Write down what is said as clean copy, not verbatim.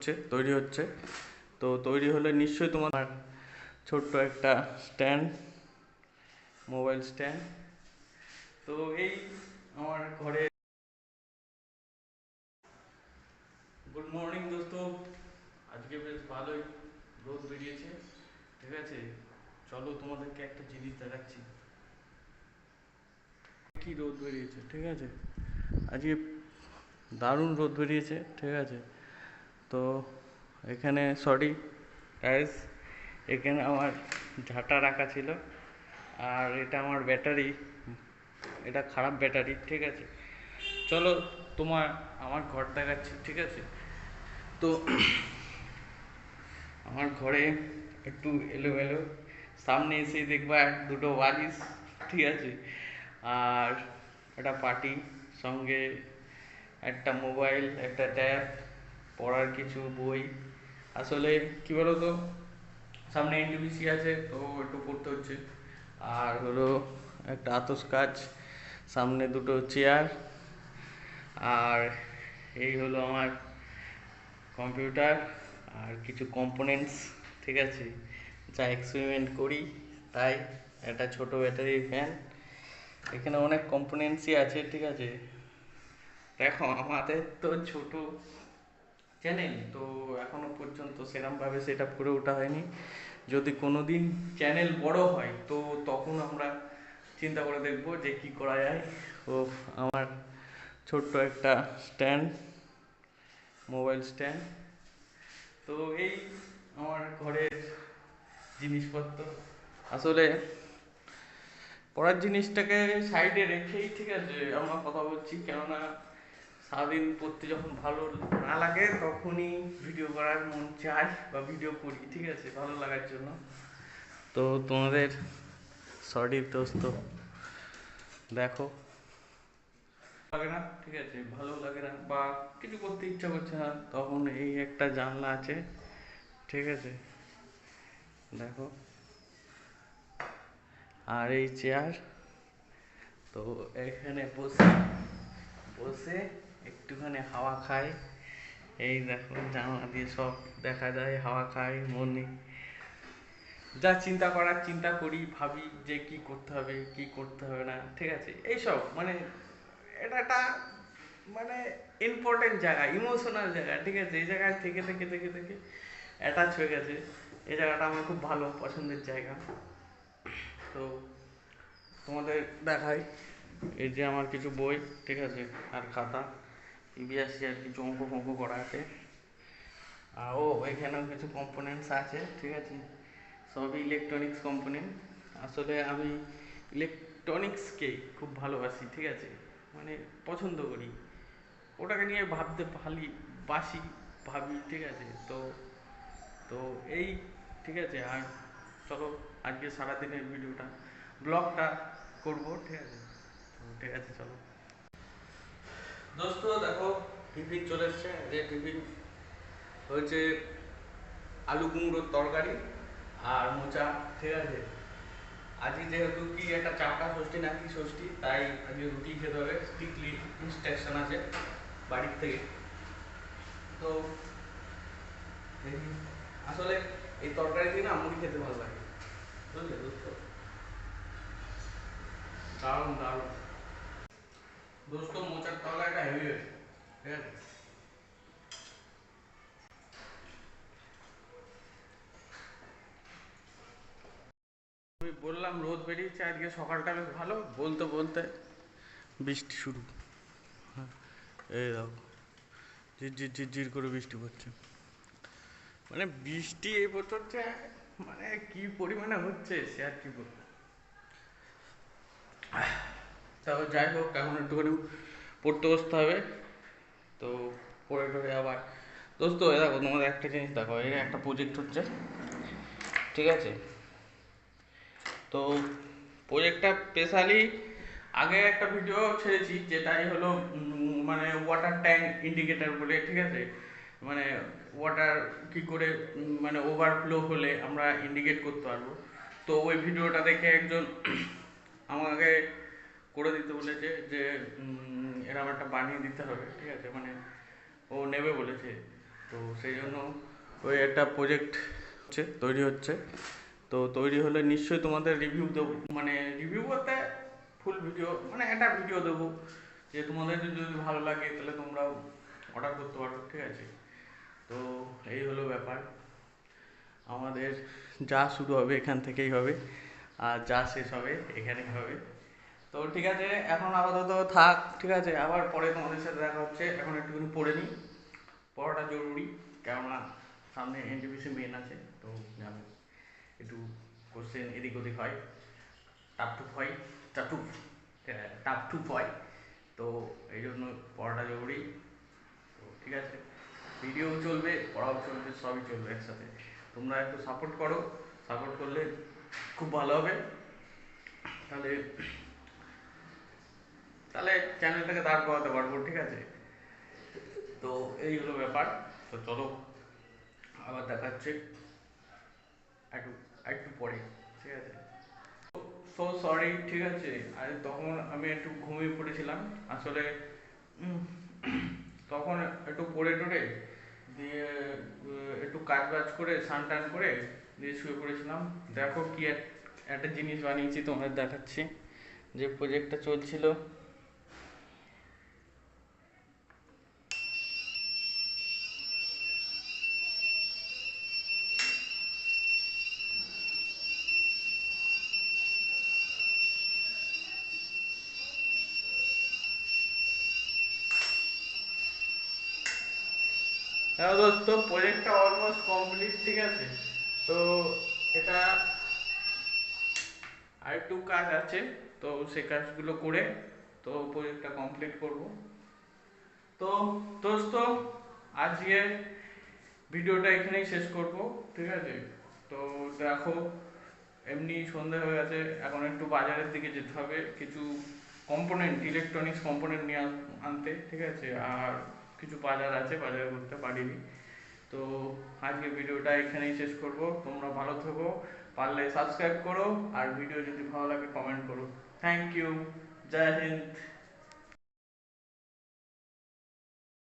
তৈরি হচ্ছে। তো তৈরি হলে নিশ্চয়ই তোমার ছোট্ট একটা স্ট্যান্ড, মোবাইল স্ট্যান্ড। তো এই আমার ঘরে। গুড মর্নিং দোস্ত। আজকে বেশ ভালোই রোদ বেরিয়েছে, ঠিক আছে। চলো তোমাদেরকে একটা জিনিস দেখাচ্ছি, কি রোদ বেরিয়েছে, ঠিক আছে। আজকে দারুণ রোদ বেরিয়েছে, ঠিক আছে। তো এখানে সরি গাইস, এখানে আমার ঝাঁটা রাখা ছিল, আর এটা আমার ব্যাটারি, এটা খারাপ ব্যাটারি, ঠিক আছে। চলো আমার ঘর দেখাচ্ছি, ঠিক আছে। তো আমার ঘরে একটু এলোমেলো, সামনে এসে দেখবা দুটো বালিশ, ঠিক আছে, আর একটা পাটি, সঙ্গে একটা মোবাইল, একটা ট্যাব, পড়ার কিছু বই। আসলে কি বলতো, সামনে এনটিপিসি আছে তো একটু পড়তে হচ্ছে। আর হলো একটা আতস কাজ, সামনে দুটো চেয়ার, আর এই হলো আমার কম্পিউটার, আর কিছু কম্পোনেন্টস, ঠিক আছে, যা এক্সপেরিমেন্ট করি তাই। একটা ছোট ব্যাটারি ফ্যান, এখানে অনেক কম্পোনেন্টসই আছে, ঠিক আছে। দেখো আমাদের তো ছোট চ্যানেল, তো এখনো পর্যন্ত সেরমভাবে সেট আপ করে ওঠা হয়নি। যদি কোনো দিন চ্যানেল বড় হয় তো তখন আমরা চিন্তা করে দেখবো যে কি করা যায়। ও আমার ছোট্ট একটা স্ট্যান্ড, মোবাইল স্ট্যান্ড। তো এই আমার ঘরের জিনিসপত্র। আসলে পড়ার জিনিসটাকে সাইডে রেখেই, ঠিক আছে, আমরা কথা বলছি, কেননা সারাদিন পড়তে যখন ভালো না লাগে তখনই ভিডিও করার মন চায় বা ভিডিও করি, ঠিক আছে, ভালো লাগার জন্য। তো তোমাদের সরি দোস্ত, দেখো লাগে না, ঠিক আছে, ভালো লাগে না বা কিছু করতে ইচ্ছা করছে না, তখন এই একটা জানলা আছে, ঠিক আছে, দেখো, আর এই চেয়ার। তো এখানে বসে বসে একটুখানি হাওয়া খাই। এই দেখো জানলা দিয়ে সব দেখা যায়, হাওয়া খাই, মনে যা চিন্তা করার চিন্তা করি, ভাবি যে কি করতে হবে কি করতে হবে না, ঠিক আছে, এইসব মানে এটা একটা মানে ইম্পর্টেন্ট জায়গা, ইমোশনাল জায়গা, ঠিক আছে। এই জায়গায় থেকে থেকে থেকে থেকে অ্যাটাচ হয়ে গেছে। এই জায়গাটা আমার খুব ভালো পছন্দের জায়গা। তো তোমাদের দেখাই, এই যে আমার কিছু বই, ঠিক আছে, আর খাতা, ইবিএসসি আর কিছু অঙ্ক ফঙ্ক করা আছে। আর এখানেও কিছু কম্পোনেন্টস আছে, ঠিক আছে, সবই ইলেকট্রনিক্স কম্পোনেন্ট। আসলে আমি ইলেকট্রনিক্সকে খুব ভালোবাসি, ঠিক আছে, মানে পছন্দ করি, ওটাকে নিয়ে ভাবতে বাসি, ভাবি, ঠিক আছে। তো তো এই, ঠিক আছে। আর চলো আজকে সারাদিনের ভিডিওটা, ব্লগটা করবো, ঠিক আছে। তো ঠিক আছে, চলো দোস্ত। দেখো টিফিন চলে এসছে, যে টিফিন হয়েছে আলু কুমড়োর তরকারি আর মোচা, ঠিক আছে। আজকে যেহেতু কি একটা চাপটা ষষ্ঠী নাকি ষষ্ঠী, তাই আজকে রুটি খেতে হবে, স্ট্রিক্টলি ইনস্ট্রাকশন আছে বাড়ির থেকে। তো দেখি, আসলে এই তরকারি দিয়ে না মুড়ি খেতে ভালো লাগে, বুঝলে দোস্ত, দারুণ দারুণ। দোস্ত মোচার তরকারিটা হেভি হয়েছে, ঠিক আছে। আমি বললাম রোদ বেরিয়েছে আজকে, সকালটা বেশ ভালো, বলতে বলতে বৃষ্টি শুরু। হ্যাঁ, এই দেখো ঝিরঝির ঝিরঝির করে বৃষ্টি পড়ছে। মানে বৃষ্টি এই বছর যে মানে কি পরিমাণে হচ্ছে সে আর কি বলবো। তাও যাই হোক, এখন একটুখানি পড়তে বসতে হবে। তো পড়ে টড়ে আবার দোস্ত, এ দেখো তোমাদের একটা জিনিস দেখো, এর একটা প্রজেক্ট হচ্ছে, ঠিক আছে। তো প্রজেক্টটা স্পেশালি আগে একটা ভিডিও ছেড়েছি, যেটাই হলো মানে ওয়াটার ট্যাঙ্ক ইন্ডিকেটার বলে, ঠিক আছে, মানে ওয়াটার কি করে মানে ওভারফ্লো হলে আমরা ইন্ডিকেট করতে পারবো। তো ওই ভিডিওটা দেখে একজন আমাকে করে দিতে বলেছে যে এরকম একটা বানিয়ে দিতে হবে, ঠিক আছে, মানে ও নেবে বলেছে। তো সেই জন্য ওই একটা প্রজেক্ট হচ্ছে, তৈরি হচ্ছে। তো তৈরি হলে নিশ্চয়ই তোমাদের রিভিউ দেবো, মানে রিভিউ বলতে ফুল ভিডিও, মানে একটা ভিডিও দেবো, যে তোমাদের যদি ভালো লাগে তাহলে তোমরাও অর্ডার করতে পারো, ঠিক আছে। তো এই হলো ব্যাপার, আমাদের যা শুরু হবে এখান থেকেই হবে, আর যা শেষ হবে এখানেই হবে। তো ঠিক আছে, এখন আপাতত থাক, ঠিক আছে, আবার পরে তোমাদের সাথে দেখা হচ্ছে। এখন একটুখানি পড়ে নিই, পড়াটা জরুরি, কেননা সামনে এনটিপিসি মেন আছে, তো জানো একটু কোশ্চেন এদিক ওদিক হয়, টাপটুপ হয়, টাটুপ টাপটুপ হয়, তো এই জন্য পড়াটা জরুরি। তো ঠিক আছে, ভিডিও চলবে, পড়াও চলবে, সবই চলবে একসাথে। তোমরা একটু সাপোর্ট করো, সাপোর্ট করলে খুব ভালো হবে, তাহলে তাহলে চ্যানেলটাকে দাঁড় করাতে পারবো, ঠিক আছে। তো এই হলো ব্যাপার। তো চলো, আবার দেখাচ্ছে একটু একটু পরে, ঠিক আছে। সো সরি, ঠিক আছে। আর তখন আমি একটু ঘুমিয়ে পড়েছিলাম আসলে, উম, তখন একটু পড়ে টড়ে দিয়ে একটু কাজ বাজ করে স্নান টান করে দিয়ে শুয়ে পড়েছিলাম। দেখো কি একটা জিনিস বানিয়েছি, তোমাদের দেখাচ্ছি, যে প্রজেক্টটা চলছিল। হ্যাঁ দোস্ত, প্রজেক্টটা অলমোস্ট কমপ্লিট, ঠিক আছে। তো এটা আর একটু কাজ আছে, তো সেই কাজগুলো করে তো প্রজেক্টটা কমপ্লিট করব। তো দোস্ত, আজকে ভিডিওটা এখানেই শেষ করব, ঠিক আছে। তো দেখো, এমনি সন্ধে হয়ে গেছে, এখন একটু বাজারের দিকে যেতে হবে, কিছু কম্পোনেন্ট, ইলেকট্রনিক্স কম্পোনেন্ট নিয়ে আনতে, ঠিক আছে। আর কিছু বাজার আছে, বাজার করতে পারিনি। তো আজকে ভিডিওটা এখানেই শেষ করব। তোমরা ভালো থেকো, পারলে সাবস্ক্রাইব করো, আর ভিডিও যদি ভালো লাগে কমেন্ট করো। Thank you, Jai Hind.